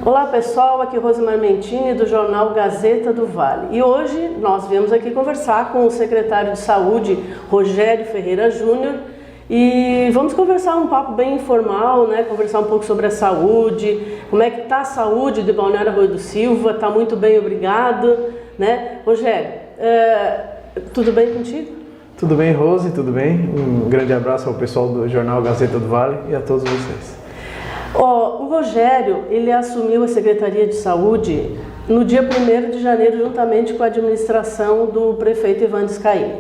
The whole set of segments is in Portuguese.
Olá pessoal, aqui é Rosemar Mentini do jornal Gazeta do Vale e hoje nós viemos aqui conversar com o secretário de Saúde, Rogério Ferreira Júnior, e vamos conversar um papo bem informal, né? Conversar um pouco sobre a saúde, como é que está a saúde de Balneário Arroio do Silva. Está muito bem, obrigado, né? Rogério, tudo bem contigo? Tudo bem, Rose, tudo bem? Um grande abraço ao pessoal do jornal Gazeta do Vale e a todos vocês. O Rogério, ele assumiu a Secretaria de Saúde no dia 1º de janeiro, juntamente com a administração do prefeito Ivan Descaí.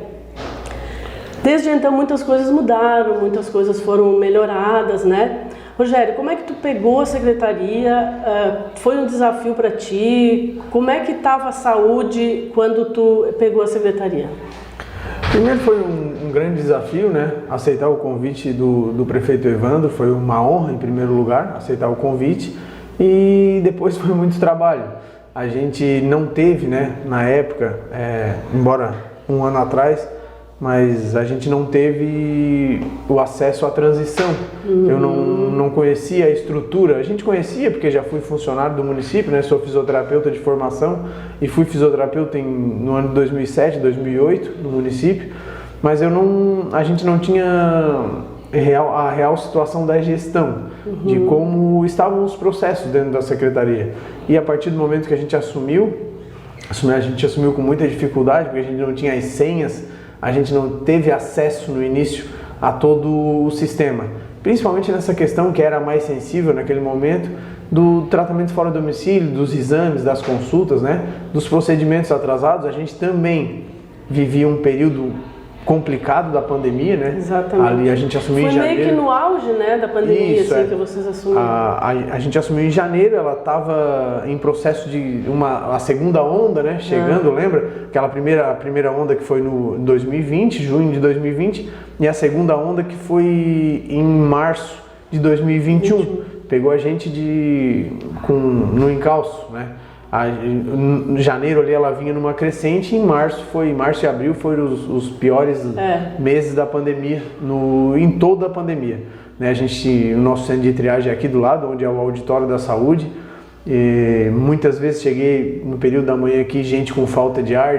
Desde então muitas coisas mudaram, muitas coisas foram melhoradas, né? Rogério, como é que tu pegou a secretaria? Foi um desafio para ti? Como é que estava a saúde quando tu pegou a secretaria? Primeiro foi um grande desafio, né? Aceitar o convite do prefeito Evandro, foi uma honra em primeiro lugar, aceitar o convite, e depois foi muito trabalho. A gente não teve, né, na época, embora um ano atrás, mas a gente não teve o acesso à transição. Eu não conhecia a estrutura. A gente conhecia porque já fui funcionário do município, né? Sou fisioterapeuta de formação e fui fisioterapeuta no ano de 2007, 2008 no município, mas a gente não tinha a real situação da gestão, de como estavam os processos dentro da secretaria. E a partir do momento que a gente assumiu com muita dificuldade, porque a gente não tinha as senhas, a gente não teve acesso no início a todo o sistema, principalmente nessa questão que era mais sensível naquele momento, do tratamento fora do domicílio, dos exames, das consultas, né? Dos procedimentos atrasados. A gente também vivia um período complicado da pandemia, né? Exatamente. Ali a gente assumiu em janeiro. Foi meio que no auge, né, da pandemia. Isso, assim, que vocês assumiram. A gente assumiu em janeiro, ela estava em processo de a segunda onda, né? Chegando, lembra? Aquela primeira onda que foi no 2020, junho de 2020, e a segunda onda que foi em março de 2021. Pegou a gente no encalço, né? Em janeiro ali ela vinha numa crescente, e em março e abril foram os piores meses da pandemia, em toda a pandemia, né? O nosso centro de triagem é aqui do lado, onde é o auditório da saúde, e muitas vezes cheguei no período da manhã aqui, gente com falta de ar,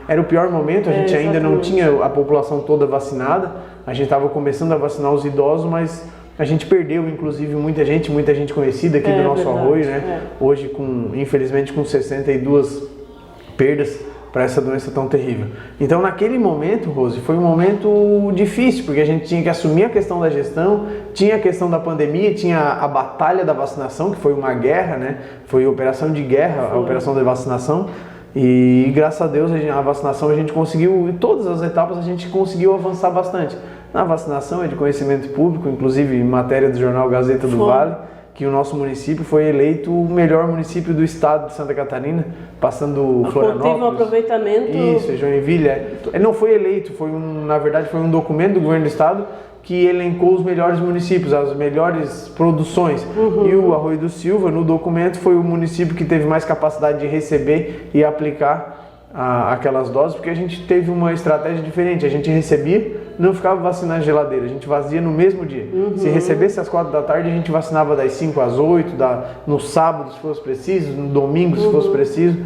era o pior momento, a gente ainda não tinha a população toda vacinada, a gente estava começando a vacinar os idosos, mas a gente perdeu, inclusive, muita gente conhecida aqui do nosso arroio, né? Hoje, infelizmente, com 62 perdas para essa doença tão terrível. Então, naquele momento, Rose, foi um momento difícil, porque a gente tinha que assumir a questão da gestão, tinha a questão da pandemia, tinha a batalha da vacinação, que foi uma guerra, né? Foi operação de guerra, a operação da vacinação. E graças a Deus a vacinação a gente conseguiu, em todas as etapas a gente conseguiu avançar bastante. Na vacinação é de conhecimento público, inclusive em matéria do jornal Gazeta do Vale, que o nosso município foi eleito o melhor município do estado de Santa Catarina, passando Florianópolis. Teve um aproveitamento... Isso, Joinville. Não foi eleito, na verdade foi um documento do governo do estado que elencou os melhores municípios, as melhores produções. E o Arroio do Silva, no documento, foi o município que teve mais capacidade de receber e aplicar aquelas doses, porque a gente teve uma estratégia diferente. A gente recebia, não ficava vacinando na geladeira, a gente vazia no mesmo dia. Se recebesse às 4 da tarde, a gente vacinava das 5 às 8, no sábado, se fosse preciso, no domingo, se fosse preciso.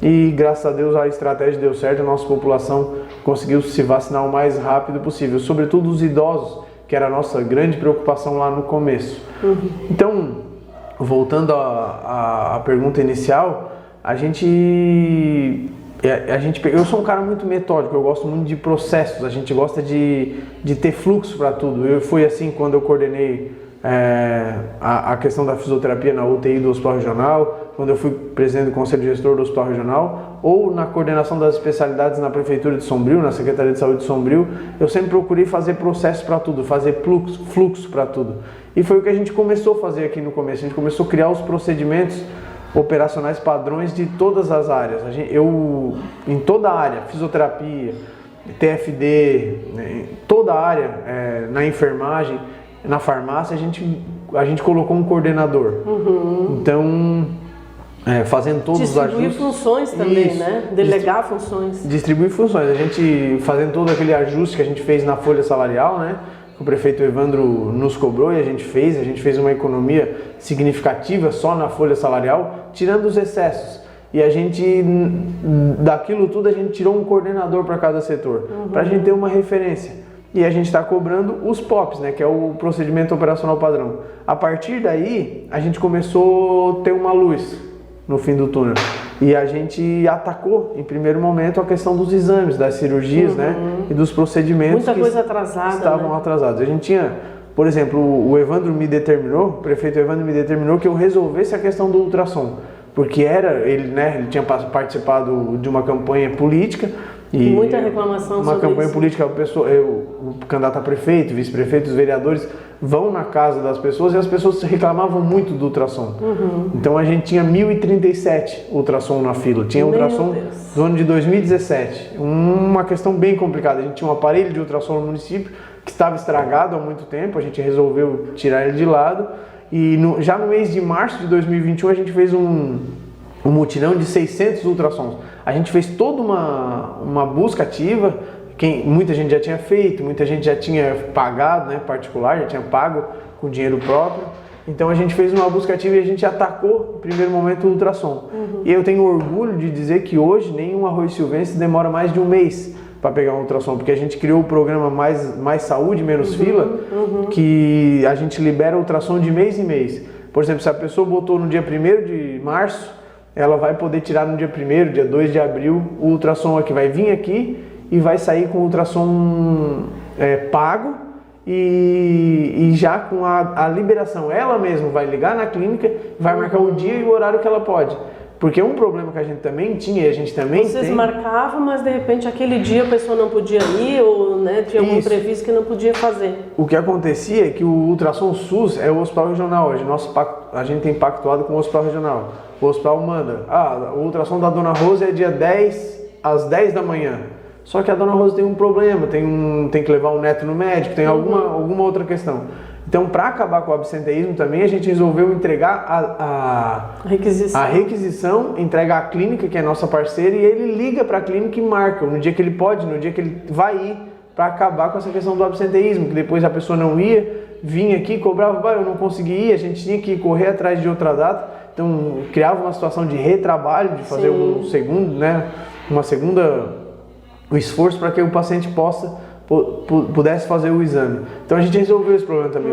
E graças a Deus a estratégia deu certo, a nossa população conseguiu se vacinar o mais rápido possível, sobretudo os idosos, que era a nossa grande preocupação lá no começo. Então, voltando à pergunta inicial, eu sou um cara muito metódico, eu gosto muito de processos, a gente gosta de ter fluxo para tudo. Eu fui assim quando eu coordenei a questão da fisioterapia na UTI do Hospital Regional, quando eu fui presidente do Conselho Gestor do Hospital Regional, ou na coordenação das especialidades na Prefeitura de Sombrio, na Secretaria de Saúde de Sombrio. Eu sempre procurei fazer processos para tudo, fazer fluxo para tudo. E foi o que a gente começou a fazer aqui no começo, a gente começou a criar os procedimentos operacionais padrões de todas as áreas. Em toda a área, fisioterapia, TFD, toda a área, na enfermagem, na farmácia, a gente colocou um coordenador. Então, fazendo todos os ajustes. Distribuir funções também, né? Delegar funções. Distribuir funções. A gente fazendo todo aquele ajuste que a gente fez na folha salarial, né? que o prefeito Evandro nos cobrou e a gente fez uma economia significativa só na folha salarial, tirando os excessos. E a gente, daquilo tudo, a gente tirou um coordenador para cada setor, para a gente ter uma referência. E a gente está cobrando os POPs, né, que é o procedimento operacional padrão. A partir daí, a gente começou a ter uma luz no fim do túnel. E a gente atacou, em primeiro momento, a questão dos exames, das cirurgias, né, e dos procedimentos. Muita coisa atrasada, estavam, né, atrasados. A gente tinha, por exemplo, o prefeito Evandro me determinou que eu resolvesse a questão do ultrassom. Porque ele tinha participado de uma campanha política. E muita reclamação uma sobre campanha isso. política, o candidato a prefeito, vice-prefeito, os vereadores vão na casa das pessoas e as pessoas reclamavam muito do ultrassom. Então a gente tinha 1.037 ultrassom na fila. Tinha ultrassom do ano de 2017. Uma questão bem complicada. A gente tinha um aparelho de ultrassom no município que estava estragado há muito tempo. A gente resolveu tirar ele de lado. E já no mês de março de 2021 a gente fez um mutirão de 600 ultrassons. A gente fez toda uma busca ativa, muita gente já tinha feito, muita gente já tinha pagado, né, particular, já tinha pago com dinheiro próprio. Então a gente fez uma busca ativa e a gente atacou, no primeiro momento, o ultrassom. E eu tenho orgulho de dizer que hoje nenhum arroz silvestre demora mais de um mês para pegar um ultrassom, porque a gente criou o programa Mais Saúde, Menos Fila, que a gente libera ultrassom de mês em mês. Por exemplo, se a pessoa botou no dia 1º de março, ela vai poder tirar no dia 1º, dia 2 de abril, o ultrassom aqui. Vai vir aqui e vai sair com o ultrassom pago e já com a liberação. Ela mesma vai ligar na clínica, vai marcar o dia e o horário que ela pode. Porque um problema que a gente também tinha, e a gente também Vocês marcavam, mas de repente aquele dia a pessoa não podia ir ou, né, tinha algum imprevisto que não podia fazer. O que acontecia é que o ultrassom SUS é o hospital regional hoje. A gente tem pactuado com o hospital regional. O hospital manda, o ultrassom da Dona Rosa é dia 10 às 10 da manhã. Só que a Dona Rosa tem um problema, tem que levar o neto no médico, tem alguma outra questão. Então, para acabar com o absenteísmo também, a gente resolveu entregar a requisição, entrega à clínica, que é nossa parceira, e ele liga para a clínica e marca no dia que ele pode, no dia que ele vai ir, para acabar com essa questão do absenteísmo, que depois a pessoa não ia, vinha aqui, cobrava, eu não consegui ir, a gente tinha que correr atrás de outra data, então criava uma situação de retrabalho, de fazer um esforço para que o paciente pudesse fazer o exame. Então a gente resolveu esse problema também.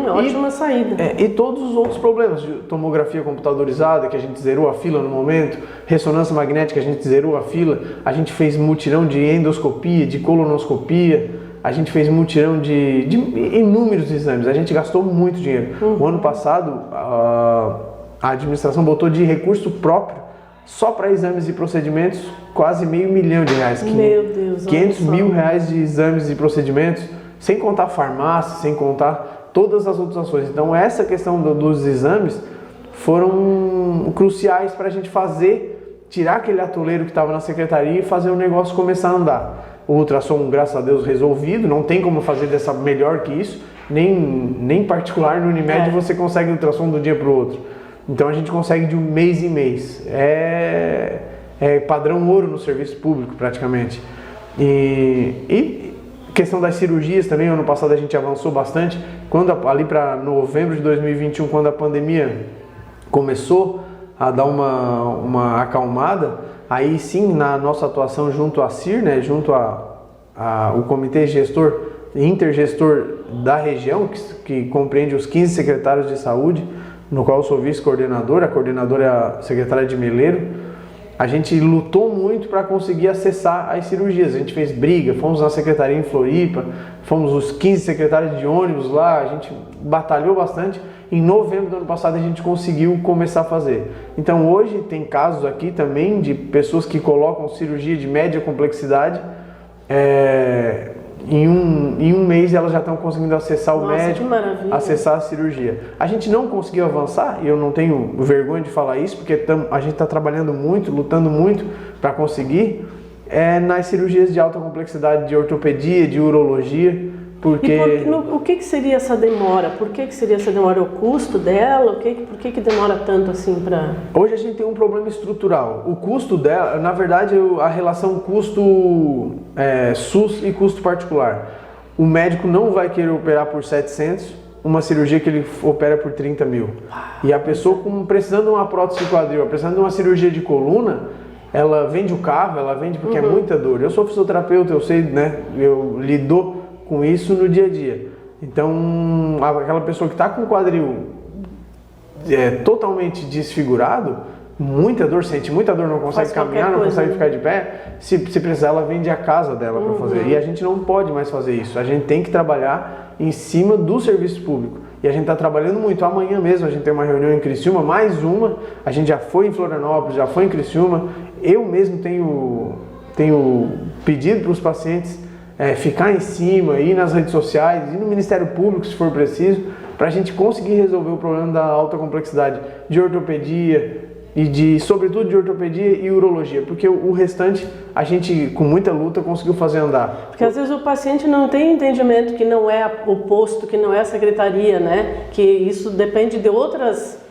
Ótima saída. E todos os outros problemas, de tomografia computadorizada, que a gente zerou a fila no momento, ressonância magnética, a gente zerou a fila, a gente fez mutirão de endoscopia, de colonoscopia, a gente fez mutirão de inúmeros exames, a gente gastou muito dinheiro. O ano passado, a administração botou de recurso próprio, só para exames e procedimentos, quase R$500 mil. Meu Deus, 500 mil reais de exames e procedimentos, sem contar farmácia, sem contar todas as outras ações. Então essa questão dos exames foram cruciais para a gente tirar aquele atoleiro que estava na secretaria e fazer o negócio começar a andar. O ultrassom, graças a Deus, resolvido, não tem como fazer melhor que isso, nem particular no Unimed você consegue ultrassom do dia para o outro. Então a gente consegue de um mês em mês. É padrão ouro no serviço público, praticamente. E questão das cirurgias também, ano passado a gente avançou bastante. Ali para novembro de 2021, quando a pandemia começou a dar uma acalmada, aí sim, na nossa atuação junto à CIR, né, junto ao Comitê Intergestor da região, que compreende os 15 secretários de saúde, no qual eu sou vice-coordenador, a coordenadora é a secretária de Meleiro. A gente lutou muito para conseguir acessar as cirurgias, a gente fez briga, fomos na secretaria em Floripa, fomos os 15 secretários de ônibus lá, a gente batalhou bastante. Em novembro do ano passado a gente conseguiu começar a fazer. Então hoje tem casos aqui também de pessoas que colocam cirurgia de média complexidade, em um mês elas já estão conseguindo acessar o médico, acessar a cirurgia. A gente não conseguiu avançar, e eu não tenho vergonha de falar isso, porque a gente está trabalhando muito, lutando muito para conseguir, nas cirurgias de alta complexidade, de ortopedia, de urologia, porque... O que seria essa demora? Por que seria essa demora? O custo dela? Por que demora tanto assim para... Hoje a gente tem um problema estrutural. O custo dela, na verdade, a relação custo SUS e custo particular. o médico não vai querer operar por 700, uma cirurgia que ele opera por 30 mil. E a pessoa precisando de uma prótese de quadril, precisando de uma cirurgia de coluna, ela vende o carro, ela vende porque é muita dor. Eu sou fisioterapeuta, eu sei, né? Eu lido com isso no dia a dia. Então, aquela pessoa que está com o quadril totalmente desfigurado, muita dor, sente muita dor, não consegue caminhar, não consegue ficar de pé, se precisar ela vende a casa dela para fazer. E a gente não pode mais fazer isso, a gente tem que trabalhar em cima do serviço público. E a gente está trabalhando muito. Amanhã mesmo a gente tem uma reunião em Criciúma, mais uma, a gente já foi em Florianópolis, já foi em Criciúma. Eu mesmo tenho pedido para os pacientes ficar em cima, ir nas redes sociais, ir no Ministério Público se for preciso, para a gente conseguir resolver o problema da alta complexidade de ortopedia, e sobretudo de ortopedia e urologia, porque o restante a gente com muita luta conseguiu fazer andar. Porque às vezes o paciente não tem entendimento que não é o posto, que não é a secretaria, né? Que isso depende de outras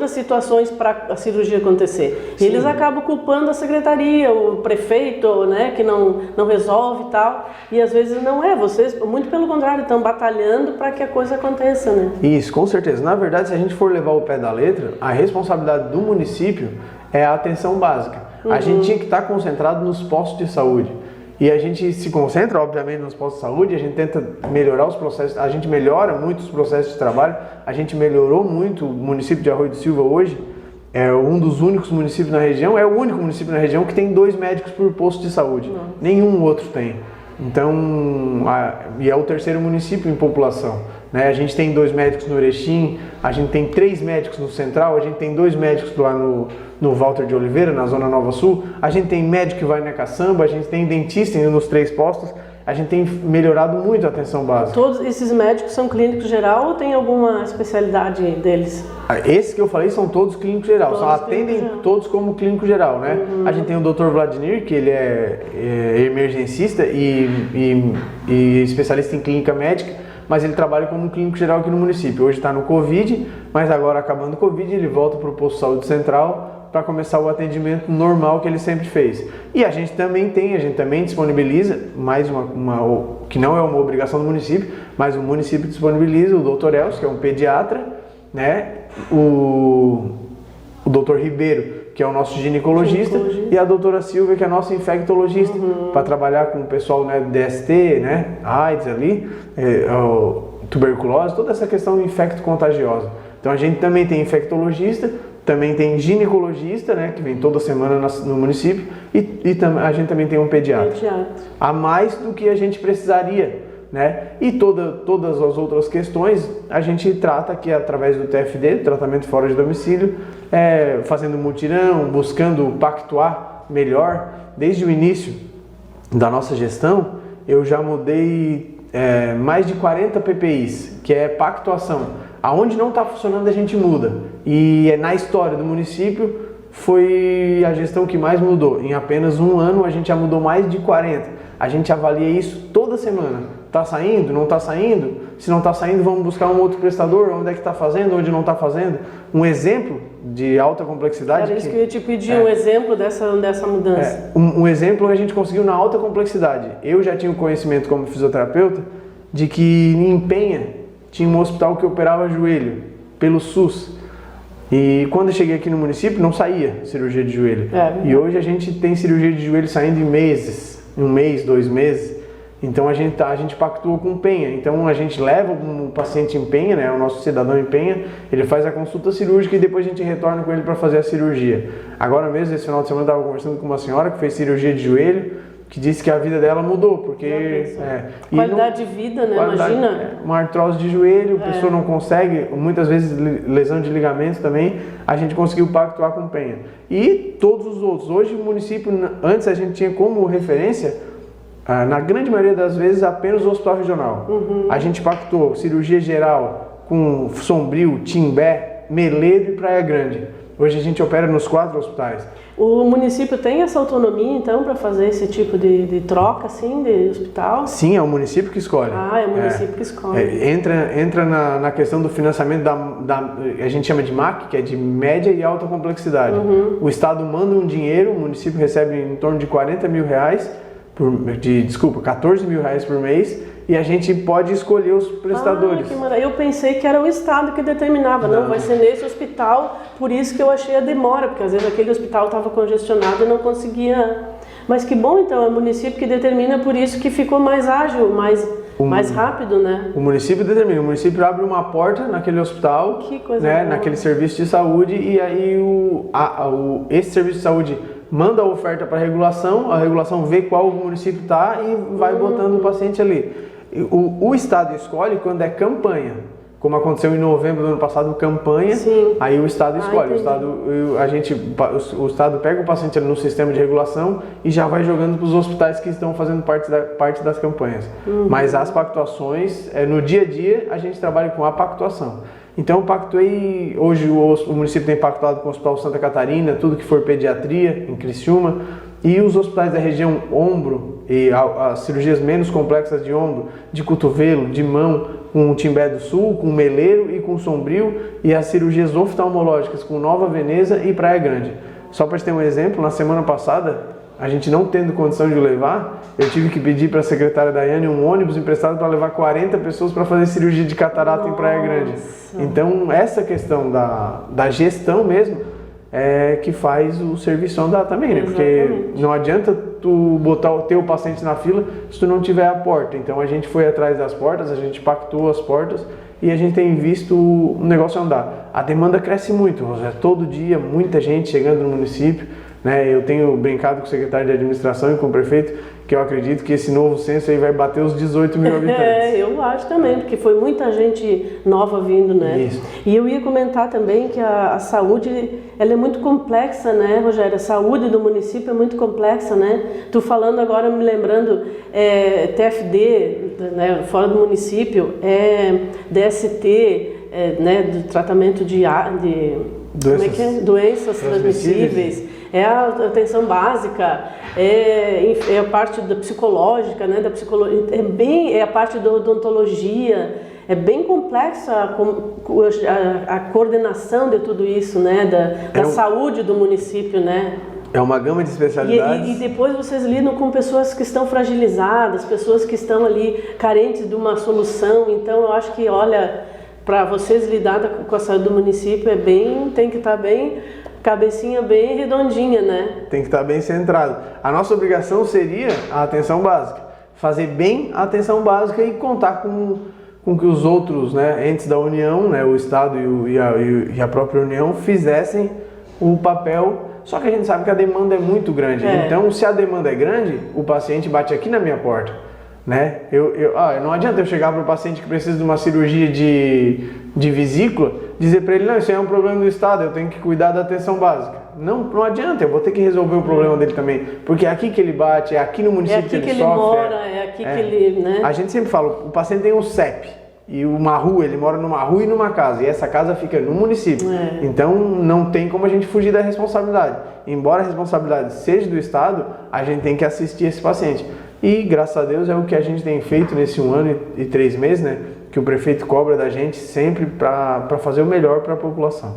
situações para a cirurgia acontecer. E eles acabam culpando a secretaria, o prefeito, né, que não resolve e tal. E às vezes não é, vocês, muito pelo contrário, estão batalhando para que a coisa aconteça, né? Isso, com certeza. Na verdade, se a gente for levar o pé da letra, a responsabilidade do município é a atenção básica. A gente tinha que estar concentrado nos postos de saúde. E a gente se concentra, obviamente, nos postos de saúde, a gente tenta melhorar os processos, a gente melhora muito os processos de trabalho, a gente melhorou muito o município de Arroio do Silva hoje, é um dos únicos municípios na região, é o único município na região que tem 2 médicos por posto de saúde, nenhum outro tem. Então, e é o 3º município em população, né? A gente tem 2 médicos no Erechim, a gente tem 3 médicos no Central, a gente tem 2 médicos lá no Walter de Oliveira, na Zona Nova Sul, a gente tem médico que vai na Caçamba, a gente tem dentista indo nos 3 postos, a gente tem melhorado muito a atenção básica. Todos esses médicos são clínicos geral ou tem alguma especialidade deles? Esses que eu falei são todos clínicos geral, só atendem todos como clínico geral, né? A gente tem o Dr. Vladimir, que ele é emergencista e especialista em clínica médica, mas ele trabalha como clínico geral aqui no município. Hoje está no Covid, mas agora acabando o Covid ele volta para o posto de saúde central para começar o atendimento normal que ele sempre fez. E a gente também disponibiliza, mais uma que não é uma obrigação do município, mas o município disponibiliza o Dr. Elcio, que é um pediatra, né? O Dr. Ribeiro, que é o nosso ginecologista, e a doutora Silvia, que é a nossa infectologista, para trabalhar com o pessoal, né, DST, né, AIDS ali, tuberculose, toda essa questão infecto-contagiosa. Então a gente também tem infectologista, também tem ginecologista, né, que vem toda semana no município, e a gente também tem um pediatra. A mais do que a gente precisaria, né? E todas as outras questões a gente trata aqui através do TFD, tratamento fora de domicílio, fazendo mutirão, buscando pactuar melhor. Desde o início da nossa gestão, eu já mudei mais de 40 PPIs, que é pactuação. Aonde não está funcionando a gente muda. E na história do município foi a gestão que mais mudou. Em apenas um ano a gente já mudou mais de 40. A gente avalia isso toda semana. Está saindo? Não está saindo? Se não está saindo, vamos buscar um outro prestador. Onde é que está fazendo? Onde não está fazendo? Um exemplo de alta complexidade. Era isso que eu ia te pedir, um exemplo dessa mudança. Um exemplo que a gente conseguiu na alta complexidade. Eu já tinha o conhecimento como fisioterapeuta de que em Penha tinha um hospital que operava joelho pelo SUS. E quando eu cheguei aqui no município, não saía cirurgia de joelho. E hoje a gente tem cirurgia de joelho saindo em meses, 1 mês, 2 meses. Então a gente pactua com Penha. Então a gente leva o paciente em Penha, né, o nosso cidadão em Penha, ele faz a consulta cirúrgica e depois a gente retorna com ele para fazer a cirurgia. Agora mesmo, esse final de semana, eu estava conversando com uma senhora que fez cirurgia de joelho, que disse que a vida dela mudou, porque... qualidade de vida, né? Imagina. Uma artrose de joelho, a pessoa não consegue, muitas vezes lesão de ligamentos também, a gente conseguiu pactuar com Penha. E todos os outros. Hoje o município, antes a gente tinha como referência, na grande maioria das vezes, apenas o hospital regional. A gente pactuou cirurgia geral com Sombrio, Timbé, Meleiro e Praia Grande. Hoje a gente opera nos 4 hospitais. O município tem essa autonomia, então, para fazer esse tipo de troca, assim, de hospital? Sim, é o município que escolhe. É o município que escolhe. Entra na questão do financiamento a gente chama de MAC, que é de média e alta complexidade. O Estado manda um dinheiro, o município recebe em torno de 40 mil reais, 14 mil reais por mês, e a gente pode escolher os prestadores. Eu pensei que era o Estado que determinava, não, vai ser nesse hospital, por isso que eu achei a demora, porque às vezes aquele hospital estava congestionado e não conseguia. Mas que bom, então, é o município que determina, por isso que ficou mais ágil, mais rápido, né? O município determina, o município abre uma porta naquele hospital, que coisa né, boa. naquele serviço de saúde, e aí esse serviço de saúde manda a oferta para a regulação vê qual o município está e vai botando o paciente ali. O Estado escolhe quando é campanha, como aconteceu em novembro do ano passado, campanha. Sim. Aí o Estado escolhe, Entendi. o Estado pega o paciente ali no sistema de regulação e já vai jogando para os hospitais que estão fazendo parte das campanhas. Mas as pactuações, no dia a dia a gente trabalha com a pactuação. Então eu pactuei, hoje o município tem pactuado com o Hospital Santa Catarina, tudo que for pediatria em Criciúma, e os hospitais da região ombro e as cirurgias menos complexas de ombro, de cotovelo, de mão, com o Timbé do Sul, com Meleiro e com Sombrio, e as cirurgias oftalmológicas com Nova Veneza e Praia Grande. Só para ter um exemplo, na semana passada, a gente não tendo condição de levar, eu tive que pedir para a secretária Daiane um ônibus emprestado para levar 40 pessoas para fazer cirurgia de catarata em Praia Grande. Então, essa questão da gestão mesmo é que faz o serviço andar também, né? Porque não adianta tu botar o teu paciente na fila se tu não tiver a porta. Então, a gente foi atrás das portas, a gente pactuou as portas e a gente tem visto o negócio andar. A demanda cresce muito, José. Todo dia, muita gente chegando no município. Eu tenho brincado com o secretário de administração e com o prefeito que eu acredito que esse novo censo aí vai bater os 18 mil habitantes. Eu acho também, porque foi muita gente nova vindo, né? Isso. E eu ia comentar também que a saúde, ela é muito complexa, né, Rogério? A saúde do município é muito complexa, né? Tu falando agora, me lembrando, TFD, né, fora do município, DST, né, do tratamento de doenças transmissíveis. É a atenção básica, é a parte da psicológica, né, da psicologia, é a parte da odontologia, é bem complexa a coordenação de tudo isso, né, da saúde do município, né. É uma gama de especialidades. E depois vocês lidam com pessoas que estão fragilizadas, pessoas que estão ali carentes de uma solução. Então eu acho que, olha, para vocês lidar com a saúde do município tem que estar bem, cabecinha bem redondinha, né? Tem que estar bem centrado. A nossa obrigação seria a atenção básica. Fazer bem a atenção básica e contar com que os outros, né, entes da União, né, o Estado e a própria União fizessem o papel. Só que a gente sabe que a demanda é muito grande. Então, se a demanda é grande, o paciente bate aqui na minha porta. Né? Não adianta eu chegar para o paciente que precisa de uma cirurgia de vesícula, dizer para ele, não, isso aí é um problema do Estado, eu tenho que cuidar da atenção básica. Não adianta, eu vou ter que resolver o problema dele também, porque é aqui que ele bate, é aqui no município que ele sofre. É aqui que ele, né? A gente sempre fala, o paciente tem um CEP, e uma rua, ele mora numa rua e numa casa, e essa casa fica no município. Então não tem como a gente fugir da responsabilidade. Embora a responsabilidade seja do Estado, a gente tem que assistir esse paciente. E graças a Deus é o que a gente tem feito nesse 1 ano e 3 meses, né? Que o prefeito cobra da gente sempre para fazer o melhor para a população.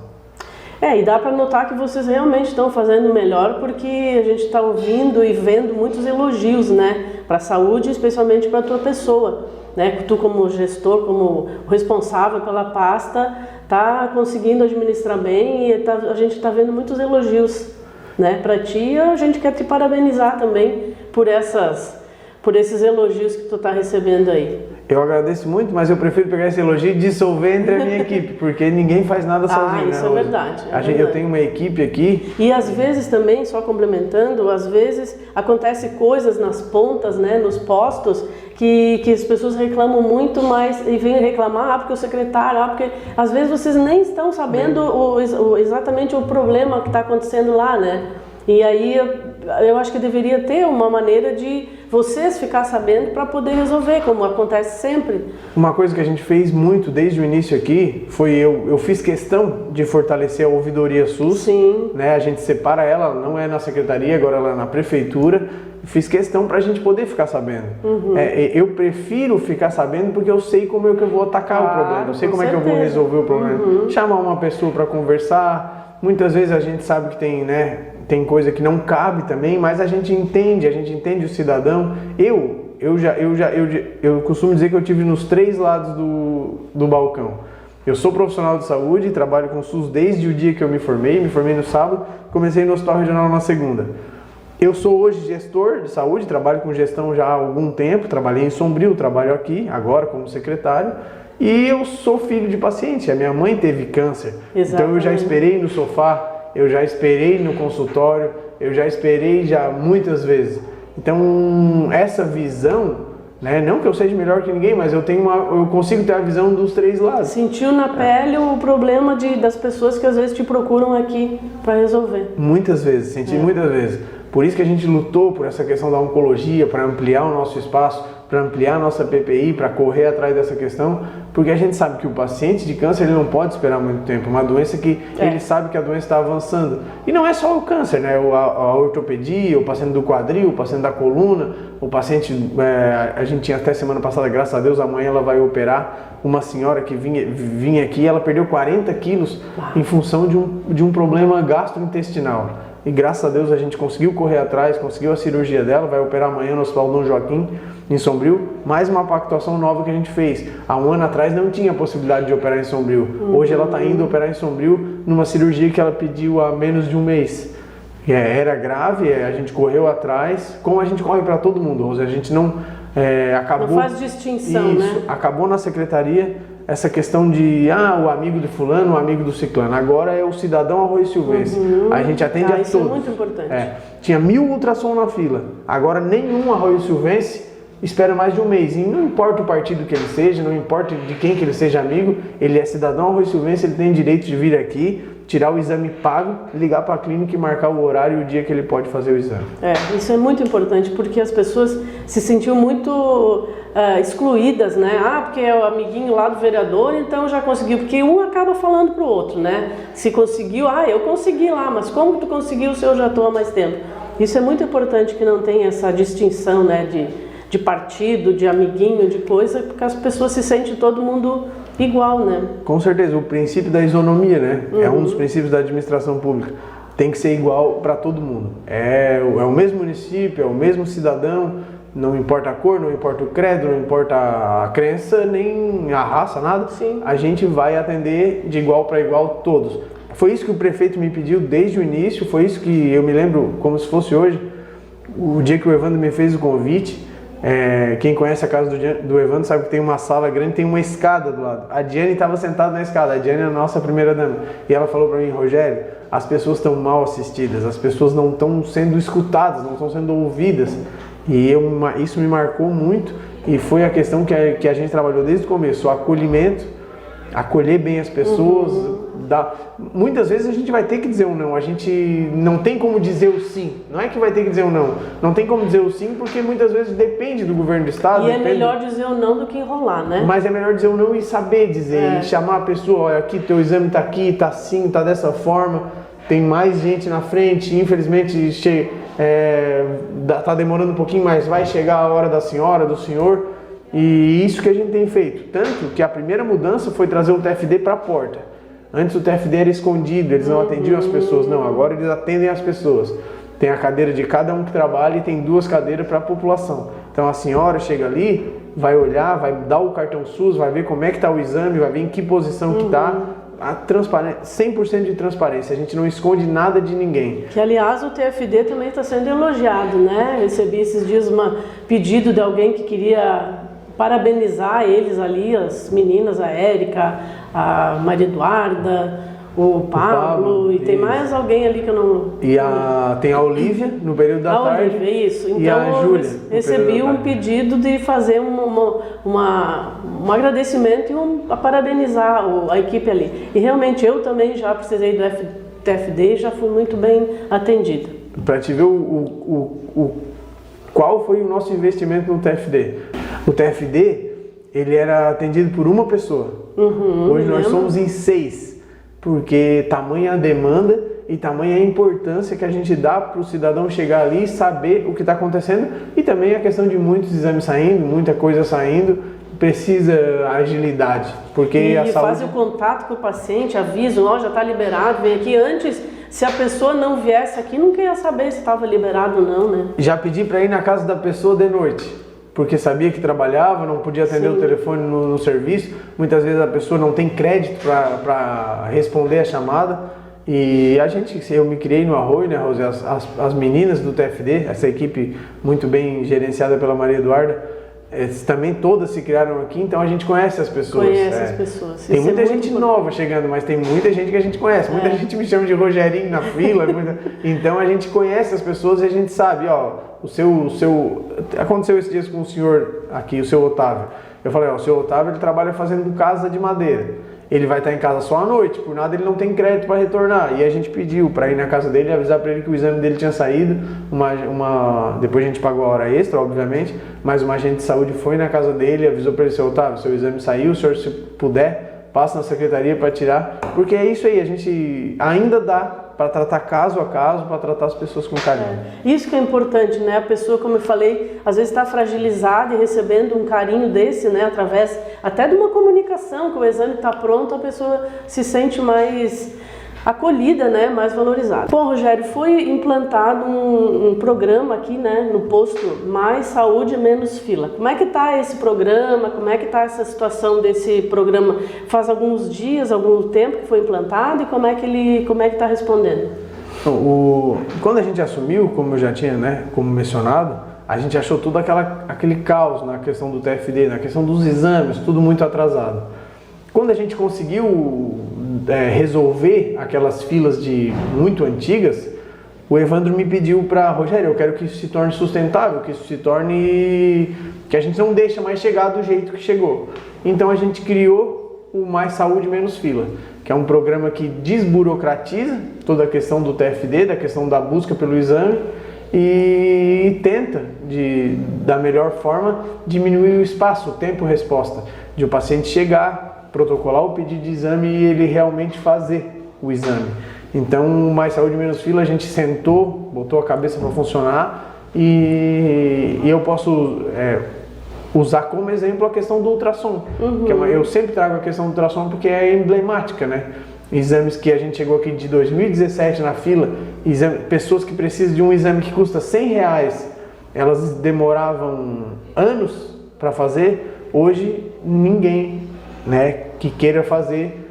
E dá para notar que vocês realmente estão fazendo o melhor, porque a gente está ouvindo e vendo muitos elogios, né? Para a saúde, especialmente para a tua pessoa, né? Tu como gestor, como responsável pela pasta, está conseguindo administrar bem e a gente está vendo muitos elogios, né? Para ti, a gente quer te parabenizar também por esses elogios que tu está recebendo aí. Eu agradeço muito, mas eu prefiro pegar esse elogio e dissolver entre a minha equipe, porque ninguém faz nada sozinho. Isso, né? É verdade. Eu tenho uma equipe aqui. E às vezes também, só complementando, às vezes acontece coisas nas pontas, né, nos postos, que as pessoas reclamam muito, mas e vêm reclamar, porque o secretário, porque às vezes vocês nem estão sabendo exatamente o problema que está acontecendo lá, né? E aí eu acho que deveria ter uma maneira de vocês ficar sabendo para poder resolver, como acontece sempre. Uma coisa que a gente fez muito desde o início aqui foi eu fiz questão de fortalecer a ouvidoria SUS. Sim. Né? A gente separa ela, não é na secretaria, agora ela é na prefeitura. Fiz questão para a gente poder ficar sabendo. Eu prefiro ficar sabendo porque eu sei como é que eu vou atacar o problema, eu sei como é que eu vou resolver o problema. Chamar uma pessoa para conversar. Muitas vezes a gente sabe que tem coisa que não cabe também, mas a gente entende o cidadão. eu costumo dizer que eu tive nos 3 lados do balcão. Eu sou profissional de saúde, trabalho com SUS desde o dia que eu me formei no sábado, comecei no Hospital Regional na segunda. Eu sou hoje gestor de saúde, trabalho com gestão já há algum tempo, trabalhei em Sombrio, trabalho aqui, agora como secretário, e eu sou filho de paciente, a minha mãe teve câncer, então eu já esperei no sofá, eu já esperei no consultório, eu já esperei já muitas vezes. Então, essa visão, né, não que eu seja melhor que ninguém, mas eu consigo ter a visão dos 3 lados. Sentiu na pele o problema das pessoas que às vezes te procuram aqui para resolver. Muitas vezes, senti muitas vezes. Por isso que a gente lutou por essa questão da oncologia, para ampliar o nosso espaço, para ampliar a nossa PPI, para correr atrás dessa questão, porque a gente sabe que o paciente de câncer ele não pode esperar muito tempo, uma doença que ele sabe que a doença está avançando. E não é só o câncer, né? A ortopedia, o paciente do quadril, o paciente da coluna, o paciente, a gente tinha até semana passada, graças a Deus, amanhã ela vai operar uma senhora que vinha aqui, ela perdeu 40 quilos em função de um problema gastrointestinal. E graças a Deus a gente conseguiu correr atrás, conseguiu a cirurgia dela, vai operar amanhã no Hospital Dom Joaquim, em Sombrio. Mais uma pactuação nova que a gente fez. Há um ano atrás não tinha possibilidade de operar em Sombrio. Hoje ela está indo operar em Sombrio numa cirurgia que ela pediu há menos de um mês. Era grave, a gente correu atrás, como a gente corre para todo mundo, Rose. A gente não acabou... Não faz distinção, isso, né? Acabou na secretaria essa questão de, o amigo de fulano, o amigo do ciclano. Agora é o cidadão Arroio Silvestre. A gente atende a todos. Isso é muito importante. Tinha 1000 ultrassom na fila. Agora nenhum Arroio Silvestre espera mais de um mês. E não importa o partido que ele seja, não importa de quem que ele seja amigo, ele é cidadão Arroio Silvestre, ele tem direito de vir aqui, tirar o exame pago, ligar para a clínica e marcar o horário e o dia que ele pode fazer o exame. Isso é muito importante, porque as pessoas se sentiam muito excluídas, né? Porque é o amiguinho lá do vereador, então já conseguiu, porque um acaba falando para o outro, né? Se conseguiu, eu consegui lá, mas como que tu conseguiu se eu já estou há mais tempo? Isso é muito importante, que não tenha essa distinção, né? De partido, de amiguinho, de coisa, porque as pessoas se sentem todo mundo igual, né? Com certeza, o princípio da isonomia, né? É um dos princípios da administração pública. Tem que ser igual para todo mundo. É o mesmo município, é o mesmo cidadão, não importa a cor, não importa o credo, não importa a crença, nem a raça, nada. Sim. A gente vai atender de igual para igual todos. Foi isso que o prefeito me pediu desde o início, foi isso que eu me lembro como se fosse hoje, o dia que o Evandro me fez o convite. Quem conhece a casa do Evandro sabe que tem uma sala grande, tem uma escada do lado. A Diane estava sentada na escada, a Diane é a nossa primeira dama. E ela falou para mim, Rogério, as pessoas estão mal assistidas, as pessoas não estão sendo escutadas, não estão sendo ouvidas. E isso me marcou muito, e foi a questão que a gente trabalhou desde o começo, o acolhimento, acolher bem as pessoas. Muitas vezes a gente vai ter que dizer um não, a gente não tem como dizer o sim, não é que vai ter que dizer um não, não tem como dizer o sim, porque muitas vezes depende do governo do estado. E é melhor dizer o não do que enrolar, né? Mas é melhor dizer o não e saber dizer, e chamar a pessoa, olha, aqui teu exame está aqui, está assim, está dessa forma, tem mais gente na frente, infelizmente está demorando um pouquinho, mas vai chegar a hora da senhora, do senhor. E isso que a gente tem feito, tanto que a primeira mudança foi trazer o TFD para a porta. Antes o TFD era escondido, eles não atendiam as pessoas, não, agora eles atendem as pessoas. Tem a cadeira de cada um que trabalha e tem 2 cadeiras para a população. Então a senhora chega ali, vai olhar, vai dar o cartão SUS, vai ver como é que está o exame, vai ver em que posição que está. A transparência, 100% de transparência, a gente não esconde nada de ninguém. Que aliás o TFD também está sendo elogiado, né? Recebi esses dias um pedido de alguém que queria parabenizar eles ali, as meninas, a Érica, a Maria Eduarda, o Pablo, e tem mais alguém ali que eu não... E tem a Olivia no período da tarde. Olivia, isso. Então, e a Júlia. Recebi um pedido de fazer um agradecimento e parabenizar a equipe ali. E realmente eu também já precisei do TFD e já fui muito bem atendida. Para te ver qual foi o nosso investimento no TFD. O TFD, ele era atendido por uma pessoa. Hoje nós somos em 6, porque tamanha a demanda e tamanha a importância que a gente dá para o cidadão chegar ali e saber o que está acontecendo, e também a questão de muitos exames saindo, muita coisa saindo, precisa agilidade, porque a saúde... faz o contato com o paciente, avisa, já está liberado, vem aqui. Antes, se a pessoa não viesse aqui, não queria saber se estava liberado ou não, né? Já pedi para ir na casa da pessoa de noite, porque sabia que trabalhava, não podia atender o telefone no serviço. Muitas vezes a pessoa não tem crédito para responder a chamada. E eu me criei no Arroio, né, Rose? As meninas do TFD, essa equipe muito bem gerenciada pela Maria Eduarda, também todas se criaram aqui, então a gente conhece as pessoas. Conhece as pessoas. Tem muita gente nova chegando, mas tem muita gente que a gente conhece. Muita gente me chama de Rogerinho na fila. Então a gente conhece as pessoas e a gente sabe, ó, aconteceu esses dias com o senhor aqui, o seu Otávio. Eu falei, ó, o seu Otávio ele trabalha fazendo casa de madeira. Ele vai estar em casa só à noite, por nada ele não tem crédito para retornar. E a gente pediu para ir na casa dele e avisar para ele que o exame dele tinha saído. Depois a gente pagou a hora extra, obviamente, mas uma agente de saúde foi na casa dele e avisou para ele, seu Otávio, seu exame saiu, o senhor se puder, passa na secretaria para tirar. Porque é isso aí, a gente ainda dá para tratar caso a caso, para tratar as pessoas com carinho. Isso que é importante, né? A pessoa, como eu falei, às vezes está fragilizada e recebendo um carinho desse, né? Através até de uma comunicação, que o exame está pronto, a pessoa se sente mais acolhida, né? Mais valorizada. Bom, Rogério, foi implantado um programa aqui, né? No posto Mais Saúde Menos Fila. Como é que está esse programa? Como é que está essa situação desse programa? Faz alguns dias, algum tempo que foi implantado e como é que está respondendo? Quando a gente assumiu, como eu já tinha, né? Como mencionado, a gente achou todo aquele caos na questão do TFD, na questão dos exames, tudo muito atrasado. Quando a gente conseguiu resolver aquelas filas muito antigas, o Evandro me pediu para, Rogério, eu quero que isso se torne sustentável, que isso se torne, que a gente não deixa mais chegar do jeito que chegou. Então a gente criou o Mais Saúde Menos Fila, que é um programa que desburocratiza toda a questão do TFD, da questão da busca pelo exame e tenta, da melhor forma, diminuir o espaço, o tempo-resposta, de o paciente chegar, protocolar o pedido de exame e ele realmente fazer o exame. Então, Mais Saúde Menos Fila, a gente sentou, botou a cabeça para funcionar e eu posso usar como exemplo a questão do ultrassom. Que eu sempre trago a questão do ultrassom porque é emblemática, né? Exames que a gente chegou aqui de 2017 na fila, pessoas que precisam de um exame que custa R$100, elas demoravam anos para fazer. Hoje, ninguém, né, que queira fazer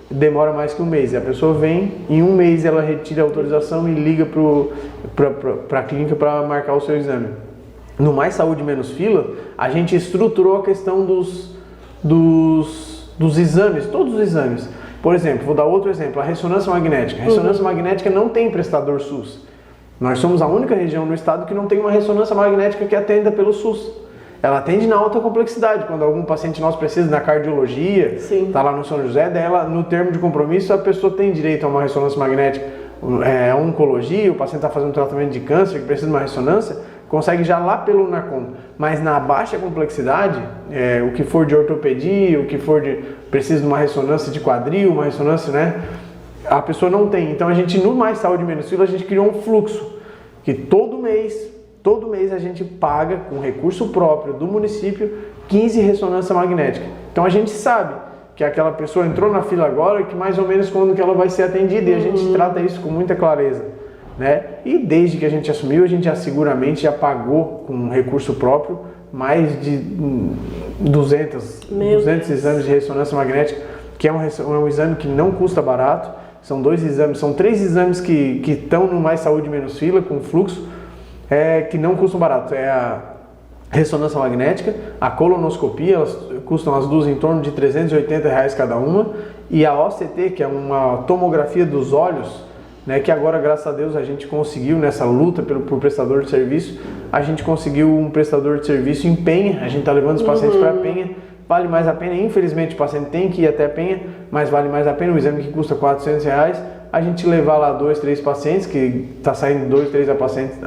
demora mais que um mês. A pessoa vem, em um mês ela retira a autorização e liga para a clínica para marcar o seu exame. No Mais Saúde Menos Fila, a gente estruturou a questão dos exames, todos os exames. Por exemplo, vou dar outro exemplo, a ressonância magnética. A ressonância magnética não tem prestador SUS. Nós somos a única região no estado que não tem uma ressonância magnética que atenda pelo SUS. Ela atende na alta complexidade, quando algum paciente nosso precisa na cardiologia, está lá no São José, dela, no termo de compromisso, a pessoa tem direito a uma ressonância magnética. Oncologia, o paciente está fazendo um tratamento de câncer, que precisa de uma ressonância, consegue já lá pelo NACOM. Mas na baixa complexidade, o que for de ortopedia, o que for precisa de uma ressonância de quadril, uma ressonância, né? A pessoa não tem. Então a gente, no Mais Saúde Menos Fila, a gente criou um fluxo, que todo mês a gente paga, com recurso próprio do município, 15 ressonância magnética. Então a gente sabe que aquela pessoa entrou na fila agora, que mais ou menos quando que ela vai ser atendida, e a gente trata isso com muita clareza, né? E desde que a gente assumiu, a gente seguramente já pagou com recurso próprio mais de 200 exames de ressonância magnética, que é um exame que não custa barato. São 3 exames que estão no Mais Saúde Menos Fila, com fluxo, que não custam barato. É a ressonância magnética, a colonoscopia, elas custam as duas em torno de R$380 cada uma, e a OCT, que é uma tomografia dos olhos, né, que agora, graças a Deus, a gente conseguiu, nessa luta por prestador de serviço, a gente conseguiu um prestador de serviço em Penha, a gente está levando os pacientes para Penha, vale mais a pena, infelizmente o paciente tem que ir até Penha, mas vale mais a pena, um exame que custa R$400, a gente levar lá 2, 3 pacientes, que está saindo 2, 3 pacientes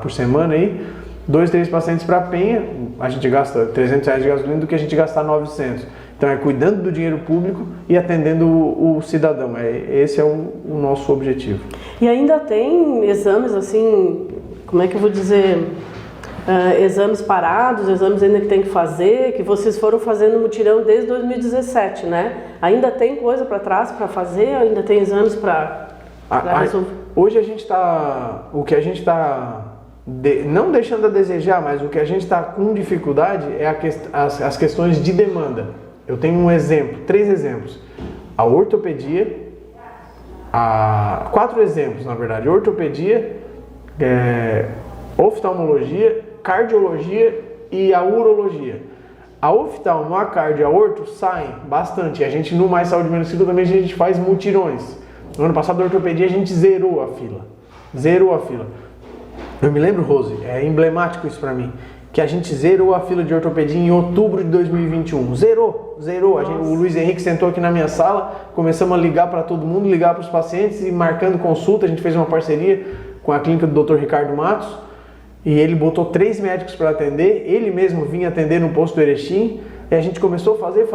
por semana aí, 2, 3 pacientes para Penha, a gente gasta R$300 de gasolina do que a gente gastar 900. Então é cuidando do dinheiro público e atendendo o cidadão. Esse é o nosso objetivo. E ainda tem exames assim, como é que eu vou dizer, exames parados, exames ainda que tem que fazer, que vocês foram fazendo mutirão desde 2017, né? Ainda tem coisa para trás para fazer? Ainda tem exames para resolver? Hoje a gente está, o que a gente está não deixando a desejar, mas o que a gente está com dificuldade é as questões de demanda. Eu tenho um exemplo, 3 exemplos. A ortopedia, 4 exemplos na verdade: ortopedia, oftalmologia, cardiologia e a urologia. A oftalmo, a cardio e a orto saem bastante. A gente no Mais Saúde Menos Fila também a gente faz mutirões. No ano passado a ortopedia a gente zerou a fila. Eu me lembro, Rose, é emblemático isso pra mim, que a gente zerou a fila de ortopedia em outubro de 2021. Zerou. O Luiz Henrique sentou aqui na minha sala, começamos a ligar para todo mundo, ligar para os pacientes e marcando consulta. A gente fez uma parceria com a clínica do Dr. Ricardo Matos e ele botou 3 médicos para atender. Ele mesmo vinha atender no posto do Erechim e a gente começou a fazer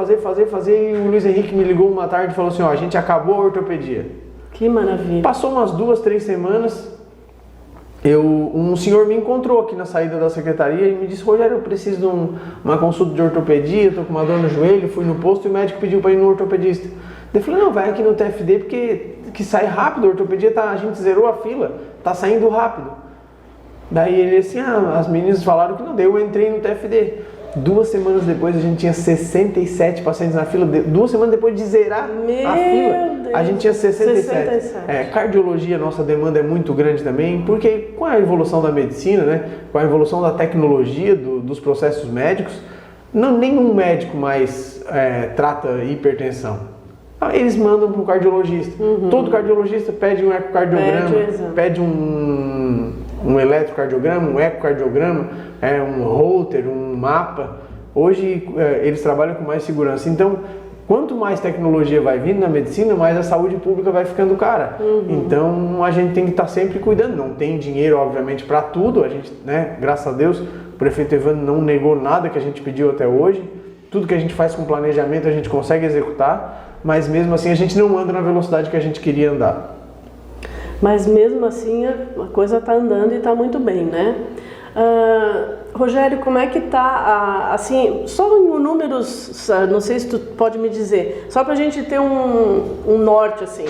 e o Luiz Henrique me ligou uma tarde e falou assim: ó, a gente acabou a ortopedia. Que maravilha. Passou umas 2, 3 semanas. Um senhor me encontrou aqui na saída da secretaria e me disse: Rogério, eu preciso de uma consulta de ortopedia, eu tô com uma dor no joelho. Fui no posto e o médico pediu para ir no ortopedista. Eu falei: não, vai aqui no TFD porque que sai rápido, a ortopedia a gente zerou a fila, tá saindo rápido. Daí ele assim: as meninas falaram que não deu, eu entrei no TFD. 2 semanas depois a gente tinha 67 pacientes na fila. 2 semanas depois de zerar a fila, a gente tinha 67. Cardiologia, nossa demanda é muito grande também, porque com a evolução da medicina, né, com a evolução da tecnologia, dos processos médicos, nenhum médico mais trata hipertensão. Eles mandam para o cardiologista. Todo cardiologista pede um ecocardiograma, pede um eletrocardiograma, um ecocardiograma, um holter, um mapa. Hoje eles trabalham com mais segurança. Então, quanto mais tecnologia vai vindo na medicina, mais a saúde pública vai ficando cara. Então, a gente tem que estar sempre cuidando. Não tem dinheiro, obviamente, para tudo. A gente, né, graças a Deus, o prefeito Evandro não negou nada que a gente pediu até hoje. Tudo que a gente faz com planejamento, a gente consegue executar. Mas mesmo assim, a gente não anda na velocidade que a gente queria andar. Mas mesmo assim a coisa está andando e está muito bem, né? Rogério, como é que está, assim, só em números, não sei se tu pode me dizer, só para a gente ter um norte, assim,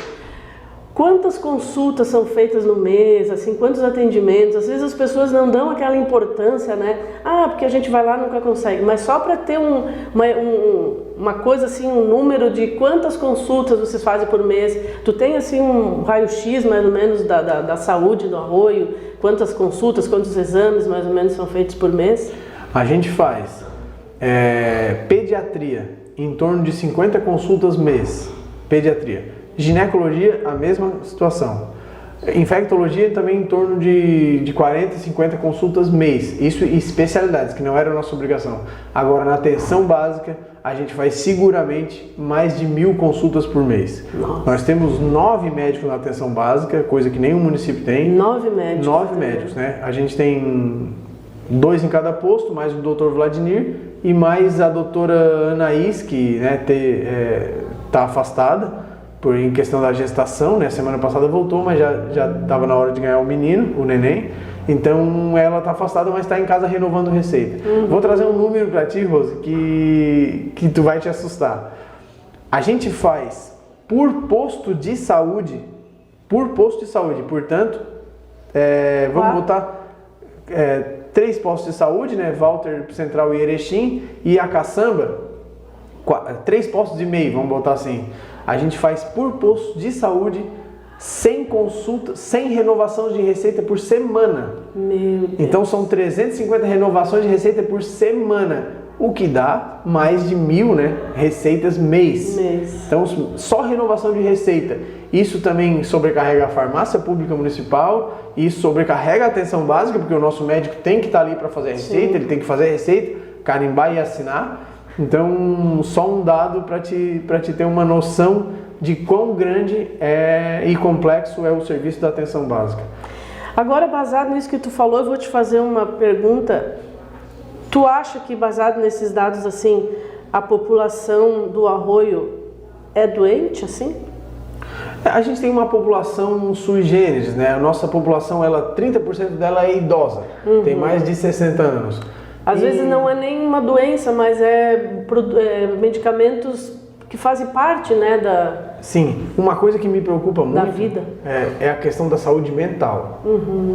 quantas consultas são feitas no mês, assim, quantos atendimentos? Às vezes as pessoas não dão aquela importância, né? Porque a gente vai lá e nunca consegue, mas só para ter uma coisa assim, um número de quantas consultas vocês fazem por mês. Tu tem assim um raio-x mais ou menos da saúde do Arroio? Quantas consultas, quantos exames mais ou menos são feitos por mês? A gente faz pediatria, em torno de 50 consultas mês, pediatria. Ginecologia, a mesma situação. Infectologia também em torno de 40, 50 consultas mês. Isso em especialidades, que não era a nossa obrigação. Agora, na atenção básica, a gente faz seguramente mais de 1000 consultas por mês. Nossa. Nós temos 9 médicos na atenção básica, coisa que nenhum município tem. 9 médicos? 9 médicos, né? A gente tem 2 em cada posto, mais o Dr. Vladimir e mais a doutora Anaís, que tá afastada. Em questão da gestação, né? Semana passada voltou, mas já estava na hora de ganhar o menino, o neném. Então ela está afastada, mas está em casa renovando receita. Vou trazer um número para ti, Rose, que tu vai te assustar. A gente faz por posto de saúde, portanto, vamos botar 3 postos de saúde, né? Walter, Central e Erechim, e a Caçamba, 3 postos e meio, vamos botar assim. A gente faz por posto de saúde 100 consultas, 100 renovações de receita por semana. Meu Deus. Então são 350 renovações de receita por semana, o que dá mais de 1000, né, receitas mês. Então só renovação de receita. Isso também sobrecarrega a farmácia pública municipal, isso sobrecarrega a atenção básica, porque o nosso médico tem que estar ali para fazer a receita. Sim. Ele tem que fazer a receita, carimbar e assinar. Então, só um dado para te ter uma noção de quão grande e complexo é o serviço da atenção básica. Agora, baseado nisso que tu falou, eu vou te fazer uma pergunta. Tu acha que, baseado nesses dados, assim, a população do Arroio é doente, assim? A gente tem uma população sui generis, né? A nossa população, 30% dela é idosa, tem mais de 60 anos. Às vezes não é nem uma doença, mas medicamentos que fazem parte, né, Sim, uma coisa que me preocupa muito da vida é a questão da saúde mental.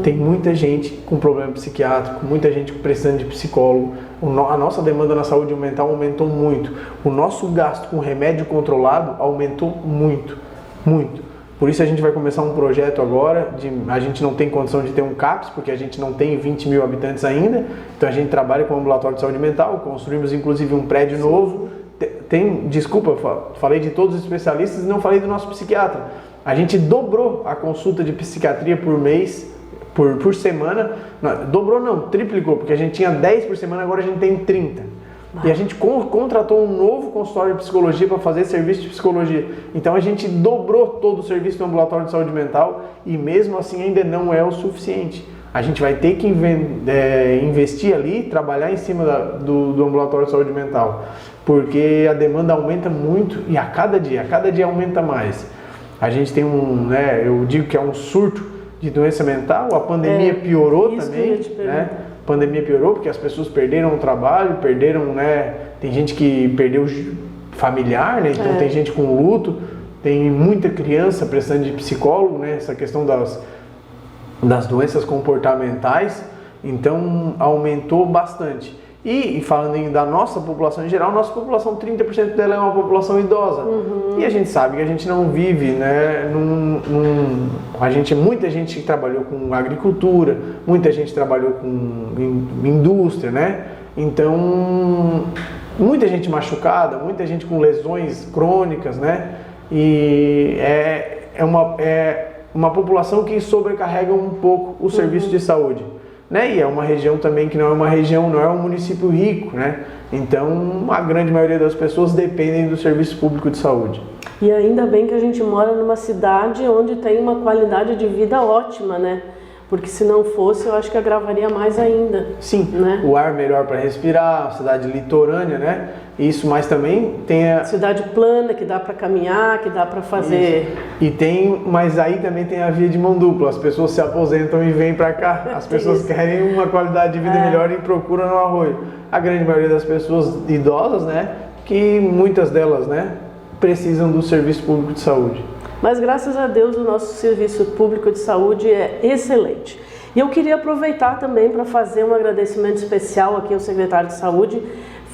Tem muita gente com problema psiquiátrico, muita gente precisando de psicólogo. A nossa demanda na saúde mental aumentou muito. O nosso gasto com remédio controlado aumentou muito, muito. Por isso a gente vai começar um projeto agora, a gente não tem condição de ter um CAPS, porque a gente não tem 20 mil habitantes ainda, então a gente trabalha com um ambulatório de saúde mental, construímos inclusive um prédio novo. Desculpa, falei de todos os especialistas e não falei do nosso psiquiatra. A gente dobrou a consulta de psiquiatria por mês, por semana. Não, dobrou não, triplicou, porque a gente tinha 10 por semana, agora a gente tem 30. E a gente contratou um novo consultório de psicologia para fazer serviço de psicologia. Então a gente dobrou todo o serviço do ambulatório de saúde mental e mesmo assim ainda não é o suficiente. A gente vai ter que investir ali, trabalhar em cima do ambulatório de saúde mental, porque a demanda aumenta muito e a cada dia aumenta mais. A gente tem eu digo que é um surto de doença mental, a pandemia piorou também, né? A pandemia piorou porque as pessoas perderam o trabalho, tem gente que perdeu familiar, né? Então tem gente com luto, tem muita criança precisando de psicólogo, né? Essa questão das doenças comportamentais, então aumentou bastante. E falando da nossa população em geral, nossa população, 30% dela é uma população idosa. E a gente sabe que a gente não vive, né, muita gente trabalhou com agricultura, muita gente trabalhou com indústria, né? Então, muita gente machucada, muita gente com lesões crônicas, né? E é uma população que sobrecarrega um pouco o serviço de saúde. Né? E é uma região também que não é um município rico, né? Então a grande maioria das pessoas dependem do serviço público de saúde. E ainda bem que a gente mora numa cidade onde tem uma qualidade de vida ótima, né? Porque se não fosse, eu acho que agravaria mais ainda. Sim, né? O ar melhor para respirar, cidade litorânea, né? Isso, mas também tem a cidade plana, que dá para caminhar, que dá para fazer. Mas aí também tem a via de mão dupla. As pessoas se aposentam e vêm para cá. As pessoas querem uma qualidade de vida melhor e procuram no Arroio. A grande maioria das pessoas idosas, né? Que muitas delas, né? Precisam do serviço público de saúde. Mas graças a Deus o nosso serviço público de saúde é excelente. E eu queria aproveitar também para fazer um agradecimento especial aqui ao secretário de saúde.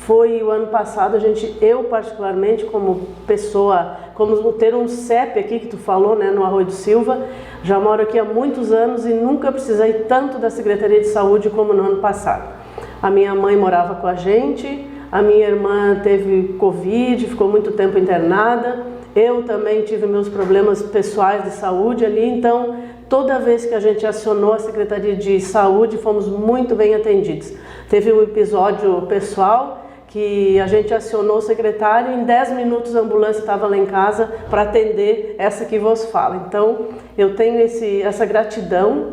Foi o ano passado, eu particularmente como pessoa, como ter um CEP aqui que tu falou, né, no Arroio do Silva, já moro aqui há muitos anos e nunca precisei tanto da Secretaria de Saúde como no ano passado. A minha mãe morava com a gente, a minha irmã teve Covid, ficou muito tempo internada. Eu também tive meus problemas pessoais de saúde ali, então toda vez que a gente acionou a Secretaria de Saúde, fomos muito bem atendidos. Teve um episódio pessoal que a gente acionou o secretário e em 10 minutos a ambulância estava lá em casa para atender essa que vos fala. Então eu tenho essa gratidão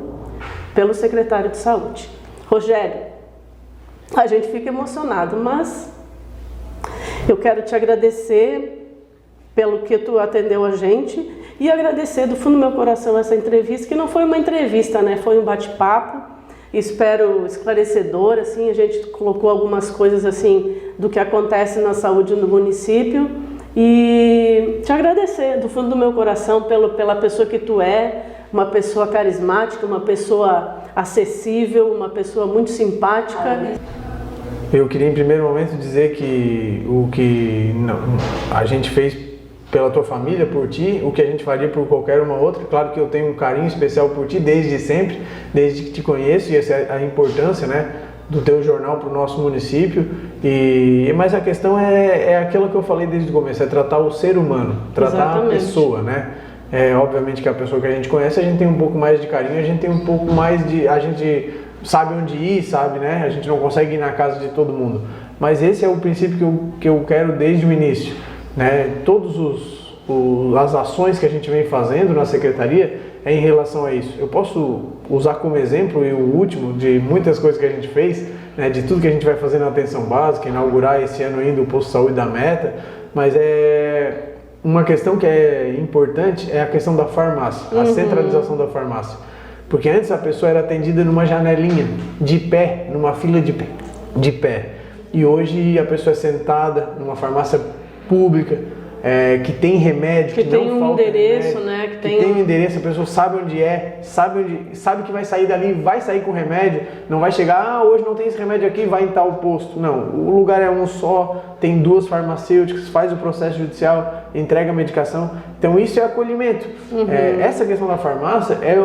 pelo secretário de Saúde. Rogério, a gente fica emocionado, mas eu quero te agradecer pelo que tu atendeu a gente e agradecer do fundo do meu coração essa entrevista, que não foi uma entrevista, né? Foi um bate-papo, espero esclarecedor, assim, a gente colocou algumas coisas assim do que acontece na saúde no município e te agradecer do fundo do meu coração pela pessoa que tu é, uma pessoa carismática, uma pessoa acessível, uma pessoa muito simpática. Eu queria em primeiro momento dizer que a gente fez pela tua família, por ti, o que a gente faria por qualquer uma outra. Claro que eu tenho um carinho especial por ti desde sempre, desde que te conheço, e essa é a importância, né, do teu jornal para o nosso município. Mas a questão é aquela que eu falei desde o começo, é tratar o ser humano, tratar Exatamente. A pessoa, né? Obviamente que a pessoa que a gente conhece, a gente tem um pouco mais de carinho, a gente tem um pouco mais de... A gente sabe onde ir, sabe, né? A gente não consegue ir na casa de todo mundo. Mas esse é o princípio que eu quero desde o início. Né? Todas as ações que a gente vem fazendo na secretaria é em relação a isso. Eu posso usar como exemplo, e o último, de muitas coisas que a gente fez, né, de tudo que a gente vai fazer na atenção básica, inaugurar esse ano ainda o posto de saúde da Meta, mas uma questão que é importante é a questão da farmácia, a centralização da farmácia. Porque antes a pessoa era atendida numa janelinha, de pé, numa fila de pé. E hoje a pessoa é sentada numa farmácia pública, que tem remédio, que tem não um falta endereço, remédio, né? Que tem um endereço, a pessoa sabe onde é, sabe que vai sair dali, vai sair com remédio, não vai chegar, hoje não tem esse remédio aqui, vai em tal posto. Não, o lugar é um só, tem 2 farmacêuticas, faz o processo judicial, entrega a medicação. Então isso é acolhimento. Essa questão da farmácia é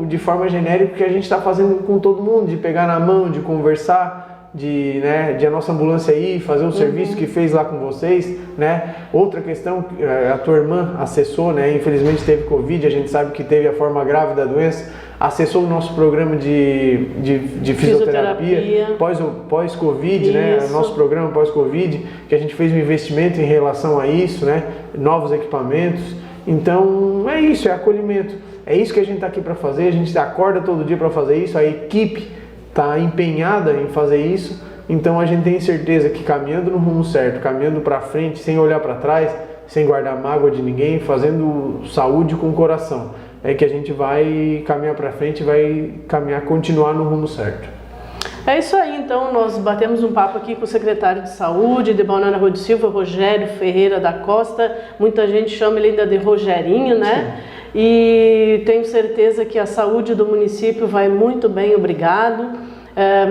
de forma genérica que a gente está fazendo com todo mundo, de pegar na mão, de conversar, de a nossa ambulância ir fazer o serviço que fez lá com vocês, né? Outra questão, a tua irmã acessou, né? Infelizmente teve Covid, a gente sabe que teve a forma grave da doença, acessou o nosso programa de fisioterapia pós-Covid, né? Nosso programa pós-Covid, que a gente fez um investimento em relação a isso, né? Novos equipamentos. Então é isso, é acolhimento. É isso que a gente está aqui para fazer, a gente acorda todo dia para fazer isso, a equipe está empenhada em fazer isso, então a gente tem certeza que caminhando no rumo certo, caminhando para frente, sem olhar para trás, sem guardar mágoa de ninguém, fazendo saúde com o coração, é que a gente vai caminhar para frente, vai continuar no rumo certo. É isso aí, então nós batemos um papo aqui com o secretário de Saúde de Balneário Arroio do Silva, Rogério Ferreira da Costa, muita gente chama ele ainda de Rogerinho, né? Sim. E tenho certeza que a saúde do município vai muito bem, obrigado.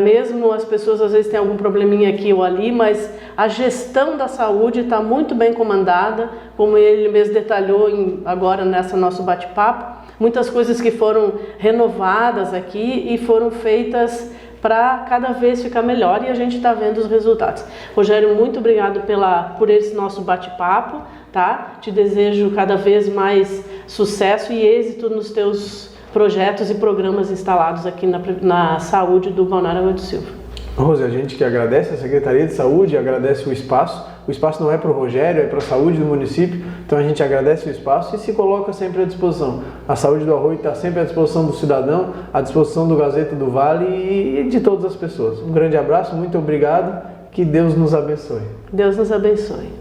Mesmo as pessoas às vezes têm algum probleminha aqui ou ali, mas a gestão da saúde está muito bem comandada, como ele mesmo detalhou agora nessa nosso bate-papo. Muitas coisas que foram renovadas aqui e foram feitas para cada vez ficar melhor e a gente está vendo os resultados. Rogério, muito obrigado por esse nosso bate-papo, tá? Te desejo cada vez mais sucesso e êxito nos teus projetos e programas instalados aqui na saúde do Balneário Arroio do Silva. Rose, a gente que agradece a Secretaria de Saúde, agradece o espaço. O espaço não é para o Rogério, é para a saúde do município, então a gente agradece o espaço e se coloca sempre à disposição. A saúde do Arroio está sempre à disposição do cidadão, à disposição do Gazeta do Vale e de todas as pessoas. Um grande abraço, muito obrigado, que Deus nos abençoe. Deus nos abençoe.